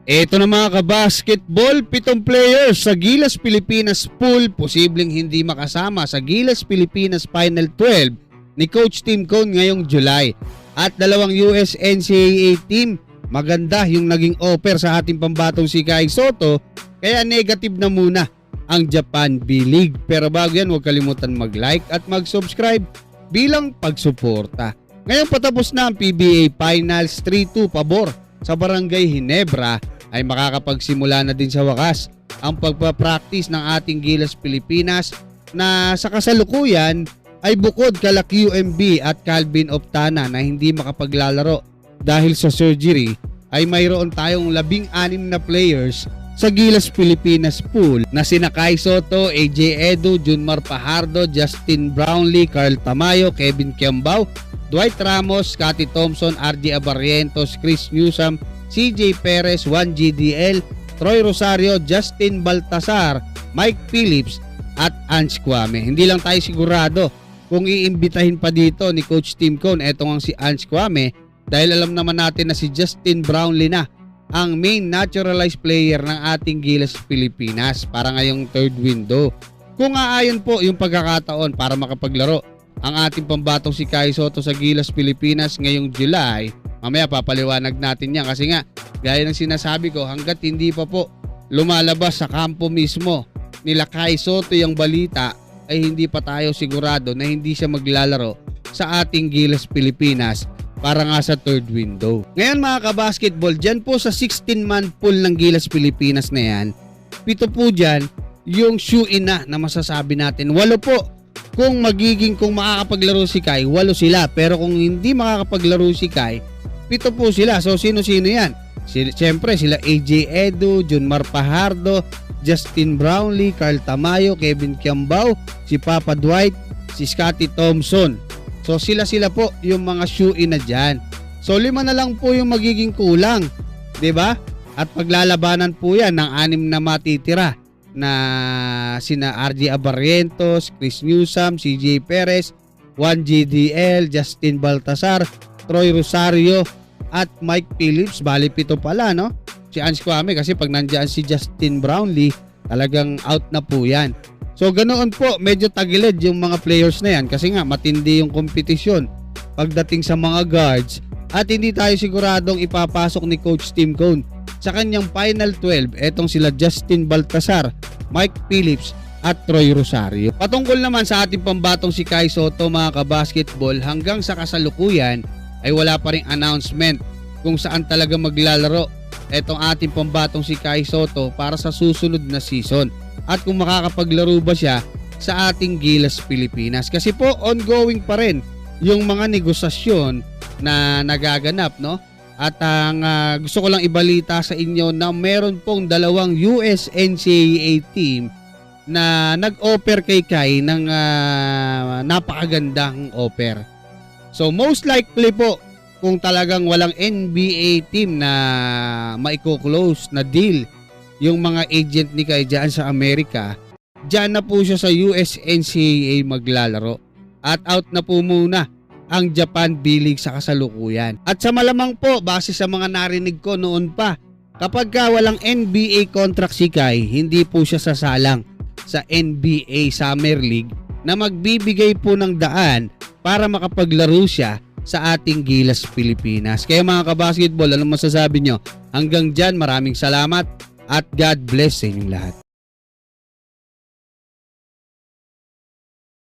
Eto na mga kabasketball, 7 players sa Gilas Pilipinas pool posibleng hindi makasama sa Gilas Pilipinas Final 12 ni Coach Tim Cone ngayong July. At 2 US NCAA team, maganda yung naging offer sa ating pambatong si Kai Sotto, kaya negative na muna ang Japan B-League. Pero bago yan, huwag kalimutan mag-like at mag-subscribe bilang pagsuporta. Ngayong patapos na ang PBA Finals, 3-2 pabor sa Barangay Ginebra, ay makakapagsimula na din sa wakas ang pagpapractice ng ating Gilas Pilipinas na sa kasalukuyan ay bukod kala QMB at Calvin Optana na hindi makapaglalaro dahil sa surgery, ay mayroon tayong 16 na players sa Gilas Pilipinas pool na sina Kai Sotto, AJ Edu, Junmar Pajardo, Justin Brownlee, Carl Tamayo, Kevin Kiambao, Dwight Ramos, Scotty Thompson, RJ Abarrientos, Chris Newsome, CJ Perez, Juan GDL, Troy Rosario, Justin Baltasar, Mike Phillips at Ange Kwame. Hindi lang tayo sigurado kung iimbitahin pa dito ni Coach Tim Cone etong ang si Ange Kwame, dahil alam naman natin na si Justin Brownlee na ang main naturalized player ng ating Gilas Pilipinas para ngayong third window. Kung aayon po yung pagkakataon para makapaglaro ang ating pambatong si Kai Sotto sa Gilas Pilipinas ngayong July, mamaya papaliwanag natin yan kasi nga gaya ng sinasabi ko, hanggat hindi pa po lumalabas sa kampo mismo nila Kai Sotto yung balita, ay hindi pa tayo sigurado na hindi siya maglalaro sa ating Gilas Pilipinas para nga sa third window. Ngayon mga kabasketball, dyan po sa 16-man pool ng Gilas Pilipinas na yan, 7 po dyan yung shoe-in na masasabi natin. 8 po kung makakapaglaro si Kai, 8 sila. Pero kung hindi makakapaglaro si Kai, 7 po sila. So sino-sino yan? Siyempre sila AJ Edu, Junmar Pajardo, Justin Brownlee, Carl Tamayo, Kevin Kiambao, si Papa Dwight, si Scotty Thompson. So sila po yung mga shoe-in na dyan. So 5 na lang po yung magiging kulang, 'di ba? At paglalabanan po yan ng 6 na matitira na sina RJ Abarrientos, Chris Newsome, CJ Perez, Juan GDL, Justin Baltasar, Troy Rosario at Mike Phillips. Bali 7 pala, no? Si Ange Kwame kasi pag nandiyan si Justin Brownlee, talagang out na po yan. So ganoon po, medyo tagilid yung mga players na yan kasi nga matindi yung kompetisyon pagdating sa mga guards at hindi tayo siguradong ipapasok ni Coach Tim Cone sa kanyang Final 12 etong sila Justin Baltasar, Mike Phillips at Troy Rosario. Patungkol naman sa ating pambatong si Kai Sotto mga kabasketball, hanggang sa kasalukuyan ay wala pa ring announcement kung saan talaga maglalaro etong ating pambatong si Kai Sotto para sa susunod na season at kung makakapaglaro ba siya sa ating Gilas Pilipinas. Kasi po ongoing pa rin yung mga negosasyon na nagaganap, no? At ang gusto ko lang ibalita sa inyo na meron pong 2 US NCAA team na nag-offer kay Kai ng napakagandang offer. So most likely po, kung talagang walang NBA team na maiko-close na deal yung mga agent ni Kai dyan sa Amerika, dyan na po siya sa US NCAA maglalaro. At out na po muna ang Japan B-League sa kasalukuyan. At sa malamang po, base sa mga narinig ko noon pa, kapag walang NBA contract si Kai, hindi po siya sasalang sa NBA Summer League na magbibigay po ng daan para makapaglaro siya sa ating Gilas Pilipinas. Kaya mga kabasketball, anong masasabi nyo? Hanggang dyan, maraming salamat at God bless sa inyong lahat.